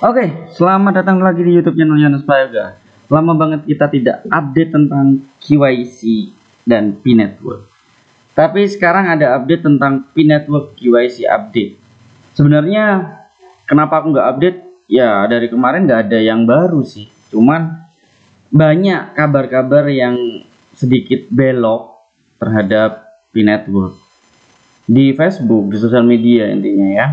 Oke, selamat datang lagi di YouTube channel Yones Prayoga. Lama banget kita tidak update tentang KYC dan P-Network. Tapi sekarang ada update tentang P-Network KYC update. Sebenarnya kenapa aku nggak update? Ya dari kemarin nggak ada yang baru sih. Cuman banyak kabar-kabar yang sedikit belok terhadap P-Network di Facebook, di sosial media intinya ya.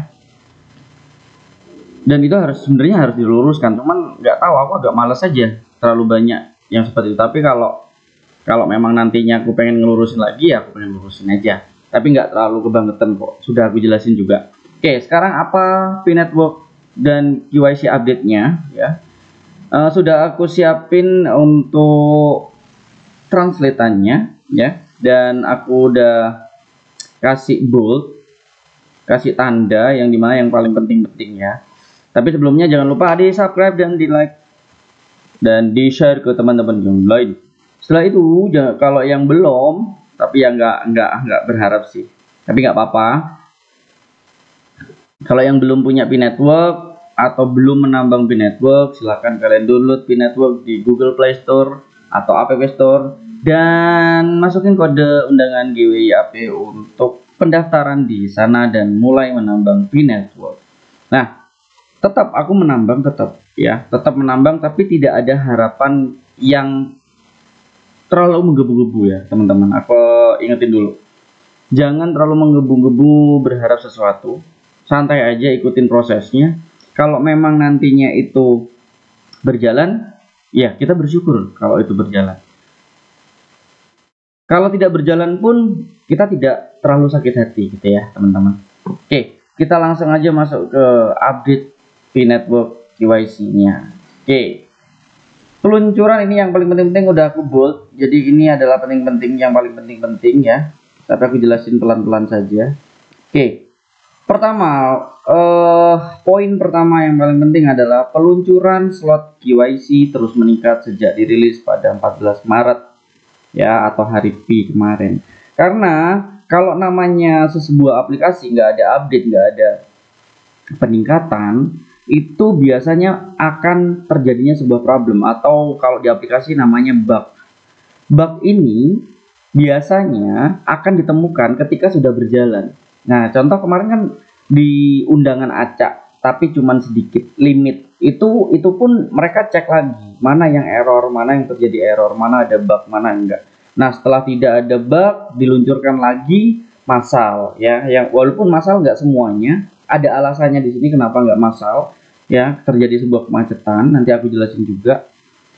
Dan itu sebenarnya harus diluruskan, cuman nggak tahu, aku agak malas aja terlalu banyak yang seperti itu. Tapi kalau memang nantinya aku pengen ngelurusin lagi ya aku pengen lurusin aja, tapi nggak terlalu kebangetan kok, sudah aku jelasin juga. Oke, sekarang apa P-Network dan KYC update nya ya. Sudah aku siapin untuk translatannya ya, dan aku udah kasih bold, kasih tanda yang dimana yang paling penting-penting ya. Tapi sebelumnya jangan lupa di subscribe dan di like dan di share ke teman-teman yang lain. Setelah itu kalau yang belum, tapi yang nggak berharap sih, tapi nggak apa-apa. Kalau yang belum punya P-Network atau belum menambang P-Network, silahkan kalian download P-Network di Google Play Store atau App Store dan masukin kode undangan GWIAP untuk pendaftaran di sana dan mulai menambang P-Network. Nah, tetap aku menambang, tetap menambang, tapi tidak ada harapan yang terlalu menggebu-gebu ya teman-teman. Aku ingetin dulu, jangan terlalu menggebu-gebu berharap sesuatu, santai aja, ikutin prosesnya. Kalau memang nantinya itu berjalan, ya kita bersyukur kalau itu berjalan. Kalau tidak berjalan pun kita tidak terlalu sakit hati gitu ya teman-teman. Oke, kita langsung aja masuk ke update P-Network KYC-nya. Oke. Peluncuran ini yang paling penting-penting udah aku bold. Jadi ini adalah penting-penting yang paling penting-penting ya. Tapi aku jelasin pelan-pelan saja. Oke. Pertama, poin pertama yang paling penting adalah peluncuran slot KYC terus meningkat sejak dirilis pada 14 Maret ya, atau hari P kemarin. Karena kalau namanya sebuah aplikasi nggak ada update, nggak ada peningkatan, itu biasanya akan terjadinya sebuah problem, atau kalau di aplikasi namanya bug. Bug ini biasanya akan ditemukan ketika sudah berjalan. Nah, contoh kemarin kan di undangan acak, tapi cuman sedikit limit. Itu pun mereka cek lagi, mana yang error, mana yang terjadi error, mana ada bug, mana enggak. Nah, setelah tidak ada bug, diluncurkan lagi massal ya, yang walaupun massal nggak semuanya, ada alasannya di sini kenapa nggak massal. Ya, terjadi sebuah kemacetan, nanti aku jelasin juga.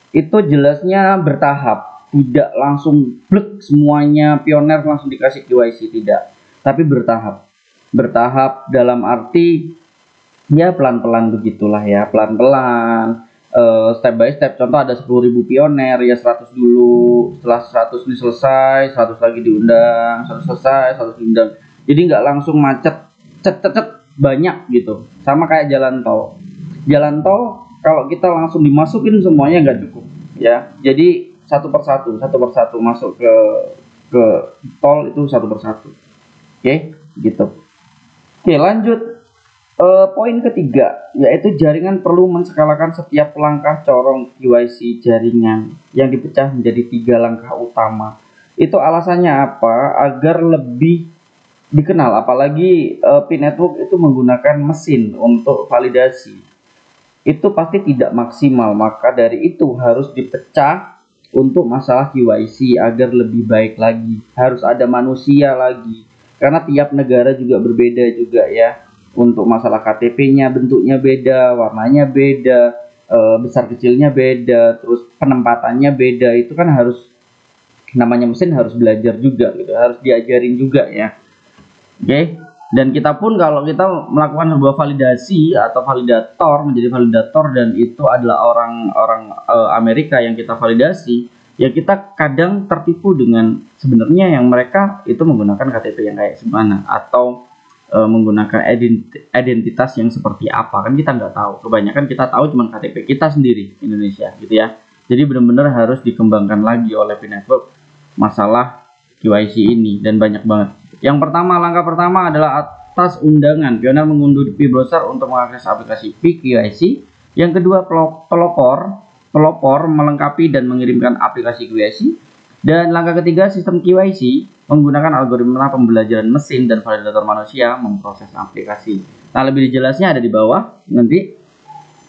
Itu jelasnya bertahap, tidak langsung blek semuanya pioner langsung dikasih KYC, tidak, tapi bertahap. Bertahap dalam arti ya pelan-pelan begitulah ya, pelan-pelan, step by step. Contoh ada 10.000 pioner ya, 100 dulu, setelah 100 ini selesai, 100 lagi diundang, 100 selesai, 100 diundang. Jadi nggak langsung macet cet banyak gitu, sama kayak jalan tol. Jalan tol kalau kita langsung dimasukin semuanya nggak cukup ya, jadi satu persatu masuk ke tol itu satu persatu. Oke, gitu. Oke, lanjut. Poin ketiga yaitu jaringan perlu menskalakan setiap langkah corong KYC jaringan yang dipecah menjadi 3 langkah utama. Itu alasannya apa? Agar lebih dikenal, apalagi P-Network itu menggunakan mesin untuk validasi, itu pasti tidak maksimal, maka dari itu harus dipecah untuk masalah KYC agar lebih baik lagi. Harus ada manusia lagi, karena tiap negara juga berbeda juga ya. Untuk masalah KTP-nya bentuknya beda, warnanya beda, besar kecilnya beda, terus penempatannya beda. Itu kan harus, namanya mesin harus belajar juga gitu, harus diajarin juga ya. Oke. Dan kita pun kalau kita melakukan sebuah validasi atau validator, menjadi validator, dan itu adalah orang-orang Amerika yang kita validasi, ya kita kadang tertipu dengan sebenarnya yang mereka itu menggunakan KTP yang kayak gimana, atau menggunakan identitas yang seperti apa, kan kita nggak tahu. Kebanyakan kita tahu cuma KTP kita sendiri Indonesia gitu ya. Jadi benar-benar harus dikembangkan lagi oleh P-Network masalah KYC ini, dan banyak banget. Yang pertama, langkah pertama adalah atas undangan. Pioner mengunduh P-Browser untuk mengakses aplikasi P-KYC Yang kedua, pelopor melengkapi dan mengirimkan aplikasi QIC. Dan langkah ketiga, sistem QIC menggunakan algoritma pembelajaran mesin dan validator manusia memproses aplikasi. Nah, lebih jelasnya ada di bawah. Nanti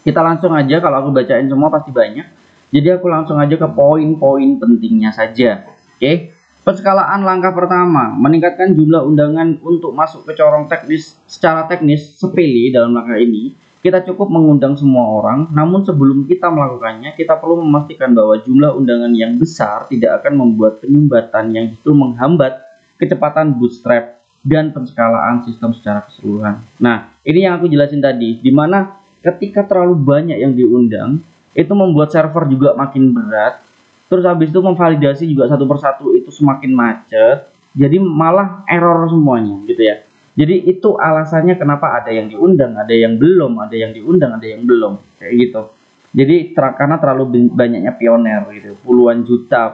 kita langsung aja, kalau aku bacain semua pasti banyak. Jadi aku langsung aja ke poin-poin pentingnya saja. Oke. Penskalaan langkah pertama, meningkatkan jumlah undangan untuk masuk ke corong teknis. Secara teknis sepele dalam langkah ini, kita cukup mengundang semua orang, namun sebelum kita melakukannya, kita perlu memastikan bahwa jumlah undangan yang besar tidak akan membuat penyumbatan yang justru menghambat kecepatan bootstrap dan penskalaan sistem secara keseluruhan. Nah, ini yang aku jelasin tadi, dimana ketika terlalu banyak yang diundang, itu membuat server juga makin berat, terus habis itu memvalidasi juga satu persatu itu semakin macet, jadi malah error semuanya gitu ya. Jadi itu alasannya kenapa ada yang diundang, ada yang belum, ada yang diundang, ada yang belum, kayak gitu. Jadi karena terlalu banyaknya pioner gitu, puluhan juta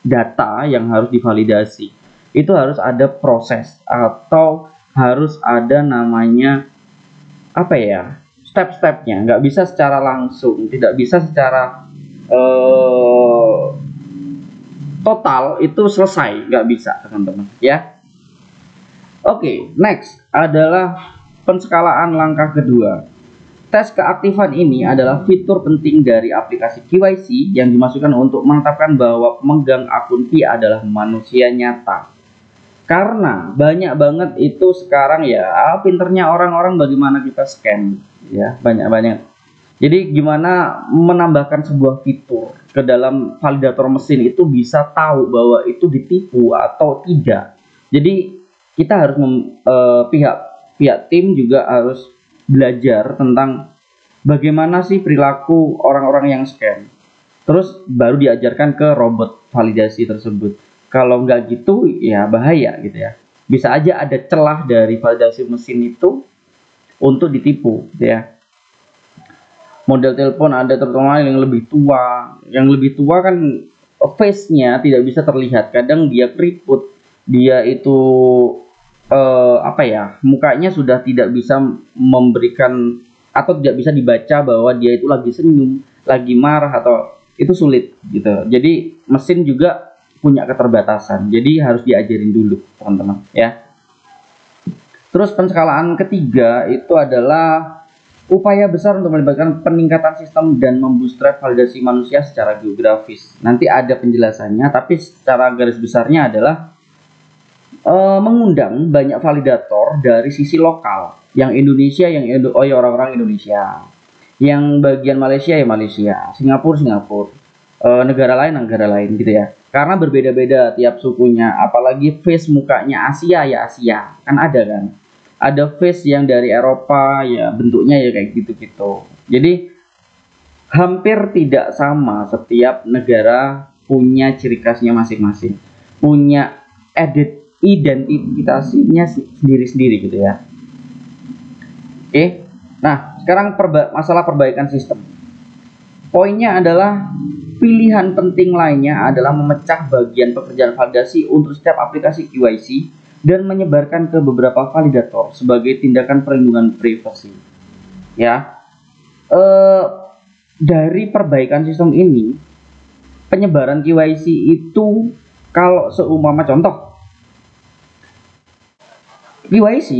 data yang harus divalidasi. Itu harus ada proses atau harus ada namanya apa ya, step-stepnya. Nggak bisa secara langsung, tidak bisa secara total itu selesai, nggak bisa teman-teman ya. Oke, next adalah penskalaan langkah kedua. Tes keaktifan ini adalah fitur penting dari aplikasi QIC yang dimasukkan untuk menetapkan bahwa pemegang akun Pi adalah manusia nyata. Karena banyak banget itu sekarang ya, pinternya orang-orang bagaimana kita scam ya, banyak-banyak. Jadi gimana menambahkan sebuah fitur ke dalam validator mesin itu bisa tahu bahwa itu ditipu atau tidak. Jadi kita harus pihak tim juga harus belajar tentang bagaimana sih perilaku orang-orang yang scam. Terus baru diajarkan ke robot validasi tersebut. Kalau nggak gitu ya bahaya gitu ya. Bisa aja ada celah dari validasi mesin itu untuk ditipu gitu ya. Model telepon ada terutama yang lebih tua. Yang lebih tua kan face-nya tidak bisa terlihat. Kadang dia keriput, dia itu mukanya sudah tidak bisa memberikan atau tidak bisa dibaca bahwa dia itu lagi senyum, lagi marah atau itu sulit gitu. Jadi mesin juga punya keterbatasan. Jadi harus diajarin dulu teman-teman ya. Terus penskalaan ketiga itu adalah upaya besar untuk melibatkan peningkatan sistem dan membootstrap validasi manusia secara geografis. Nanti ada penjelasannya, tapi secara garis besarnya adalah mengundang banyak validator dari sisi lokal. Yang Indonesia, orang-orang Indonesia. Yang bagian Malaysia ya Malaysia, Singapura, negara lain gitu ya. Karena berbeda-beda tiap sukunya, apalagi face mukanya Asia ya Asia, kan ada kan. Ada face yang dari Eropa ya bentuknya ya kayak gitu-gitu. Jadi hampir tidak sama, setiap negara punya ciri khasnya masing-masing, punya identitasnya sendiri-sendiri gitu ya. Oke, nah sekarang masalah perbaikan sistem. Poinnya adalah pilihan penting lainnya adalah memecah bagian pekerjaan validasi untuk setiap aplikasi QIC dan menyebarkan ke beberapa validator sebagai tindakan perlindungan privasi. Ya, dari perbaikan sistem ini, penyebaran QIC itu kalau seumpama contoh, QIC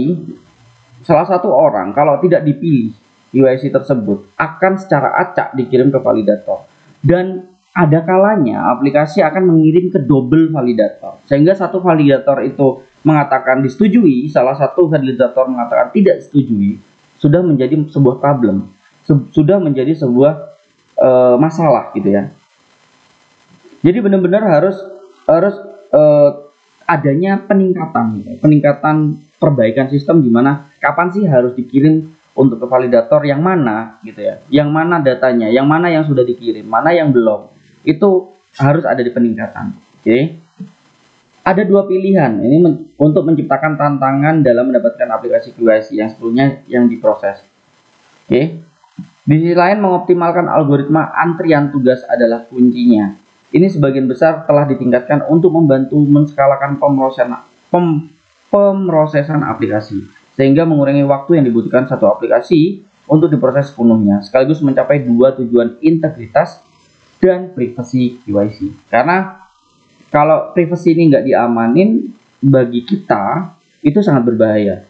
salah satu orang kalau tidak dipilih QIC tersebut akan secara acak dikirim ke validator, dan ada kalanya aplikasi akan mengirim ke double validator, sehingga satu validator itu mengatakan disetujui, salah satu validator mengatakan tidak setujui, sudah menjadi sebuah problem, sudah menjadi sebuah masalah gitu ya. Jadi benar-benar harus adanya peningkatan perbaikan sistem, gimana kapan sih harus dikirim untuk ke validator yang mana gitu ya, yang mana datanya, yang mana yang sudah dikirim, mana yang belum, itu harus ada di peningkatan. Oke. Ada dua pilihan ini untuk menciptakan tantangan dalam mendapatkan aplikasi QIC yang sebelumnya yang diproses. Oke. Di sisi lain, mengoptimalkan algoritma antrian tugas adalah kuncinya. Ini sebagian besar telah ditingkatkan untuk membantu menskalakan pemrosesan aplikasi, sehingga mengurangi waktu yang dibutuhkan satu aplikasi untuk diproses sepenuhnya, sekaligus mencapai dua tujuan, integritas dan privasi KYC. Karena kalau privasi ini nggak diamanin, bagi kita itu sangat berbahaya.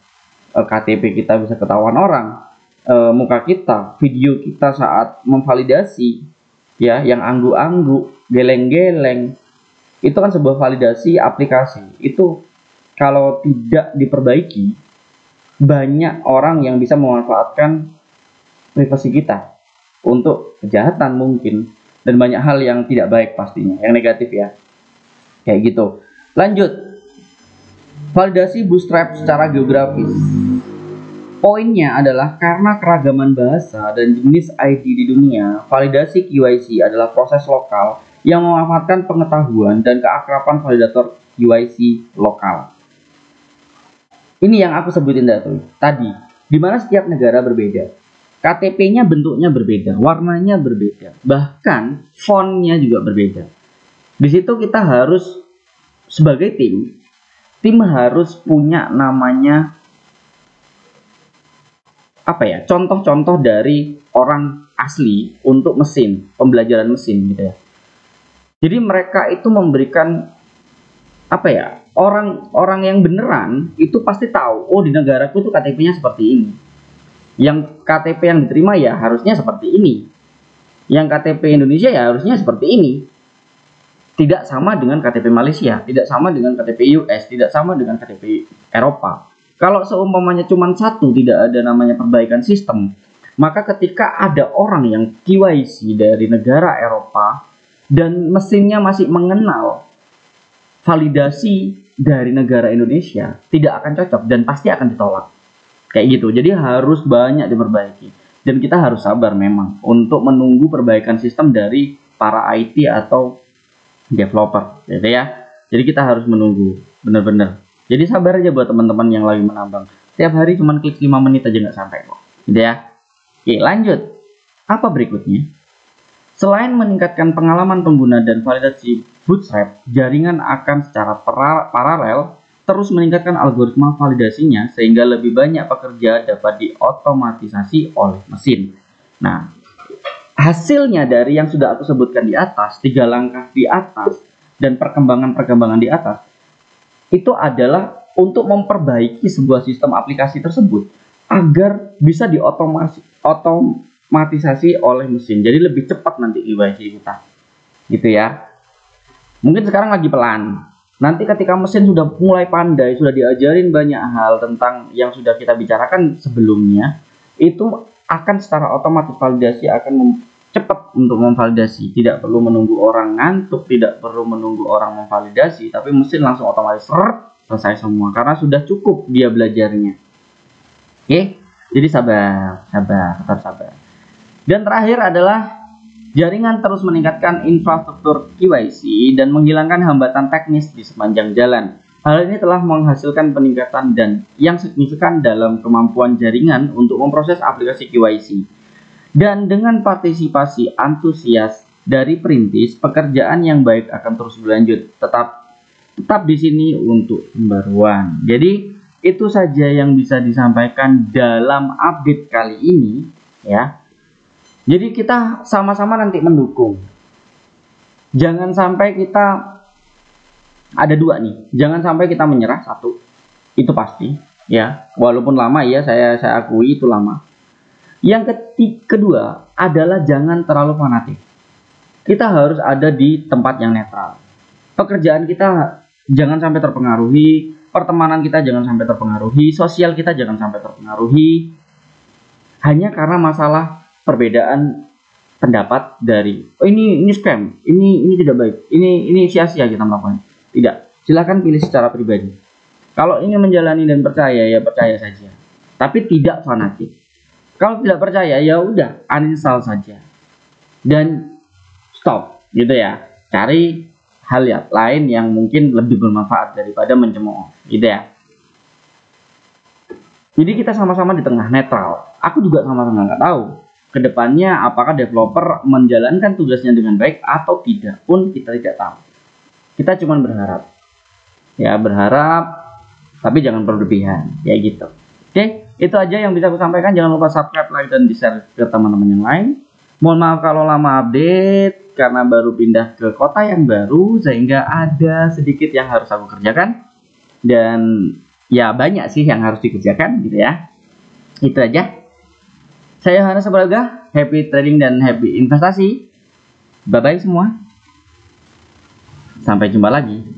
KTP kita bisa ketahuan orang, muka kita, video kita saat memvalidasi, ya, yang angguk-angguk, geleng-geleng, itu kan sebuah validasi aplikasi. Itu kalau tidak diperbaiki, banyak orang yang bisa memanfaatkan privasi kita untuk kejahatan mungkin, dan banyak hal yang tidak baik pastinya, yang negatif ya, kayak gitu. Lanjut, validasi bootstrap secara geografis. Poinnya adalah karena keragaman bahasa dan jenis ID di dunia, validasi KYC adalah proses lokal yang memanfaatkan pengetahuan dan keakraban validator KYC lokal. Ini yang aku sebutin tadi, di mana setiap negara berbeda. KTP-nya bentuknya berbeda, warnanya berbeda, bahkan fontnya juga berbeda. Di situ kita harus sebagai tim harus punya namanya contoh-contoh dari orang asli untuk mesin, pembelajaran mesin gitu ya. Jadi mereka itu memberikan orang yang beneran itu pasti tahu, oh di negaraku itu KTP-nya seperti ini. Yang KTP yang diterima ya harusnya seperti ini. Yang KTP Indonesia ya harusnya seperti ini. Tidak sama dengan KTP Malaysia, tidak sama dengan KTP US, tidak sama dengan KTP Eropa. Kalau seumpamanya cuma satu, tidak ada namanya perbaikan sistem, maka ketika ada orang yang KYC dari negara Eropa dan mesinnya masih mengenal validasi dari negara Indonesia, tidak akan cocok dan pasti akan ditolak. Kayak gitu. Jadi harus banyak diperbaiki. Dan kita harus sabar memang untuk menunggu perbaikan sistem dari para IT atau developer, gitu ya. Jadi kita harus menunggu, bener-bener. Jadi sabar aja buat teman-teman yang lagi menambang. Setiap hari cuma klik 5 menit aja nggak sampai kok, gitu ya. Oke, lanjut. Apa berikutnya? Selain meningkatkan pengalaman pengguna dan validasi bootstrap, jaringan akan secara paralel terus meningkatkan algoritma validasinya sehingga lebih banyak pekerja dapat diotomatisasi oleh mesin. Nah, hasilnya dari yang sudah aku sebutkan di atas, 3 langkah di atas, dan perkembangan-perkembangan di atas, itu adalah untuk memperbaiki sebuah sistem aplikasi tersebut agar bisa diotomatisasi oleh mesin. Jadi lebih cepat nanti KYC kita. Gitu ya. Mungkin sekarang lagi pelan. Nanti ketika mesin sudah mulai pandai, sudah diajarin banyak hal tentang yang sudah kita bicarakan sebelumnya, itu akan secara otomatis validasi akan cepat untuk memvalidasi. Tidak perlu menunggu orang ngantuk, tidak perlu menunggu orang memvalidasi, tapi mesin langsung otomatis selesai semua karena sudah cukup dia belajarnya. Oke, jadi sabar, tetap sabar. Dan terakhir adalah jaringan terus meningkatkan infrastruktur KYC dan menghilangkan hambatan teknis di sepanjang jalan. Hal ini telah menghasilkan peningkatan dan yang signifikan dalam kemampuan jaringan untuk memproses aplikasi KYC. Dan dengan partisipasi antusias dari perintis, pekerjaan yang baik akan terus berlanjut. Tetap di sini untuk pembaruan. Jadi itu saja yang bisa disampaikan dalam update kali ini, ya. Jadi kita sama-sama nanti mendukung. Jangan sampai kita ada dua nih. Jangan sampai kita menyerah, satu. Itu pasti, ya. Walaupun lama ya, saya akui itu lama. Yang kedua adalah jangan terlalu fanatik. Kita harus ada di tempat yang netral. Pekerjaan kita jangan sampai terpengaruhi, pertemanan kita jangan sampai terpengaruhi, sosial kita jangan sampai terpengaruhi hanya karena masalah perbedaan pendapat dari ini scam, ini tidak baik, ini sia-sia kita melakukan. Tidak, silakan pilih secara pribadi. Kalau ingin menjalani dan percaya ya percaya saja, tapi tidak fanatik. Kalau tidak percaya ya udah uninstall saja dan stop, gitu ya. Cari hal lain yang mungkin lebih bermanfaat daripada mencemooh, gitu ya. Jadi kita sama-sama di tengah, netral. Aku juga sama-sama nggak tahu kedepannya apakah developer menjalankan tugasnya dengan baik atau tidak pun kita tidak tahu. Kita cuma berharap, ya berharap, tapi jangan berlebihan, ya gitu. Oke, itu aja yang bisa aku sampaikan. Jangan lupa subscribe, like, dan di-share ke teman-teman yang lain. Mohon maaf kalau lama update karena baru pindah ke kota yang baru, sehingga ada sedikit yang harus aku kerjakan. Dan ya banyak sih yang harus dikerjakan gitu ya. Itu aja. Saya Hana Sabraga, happy trading dan happy investasi. Bye bye semua. Sampai jumpa lagi.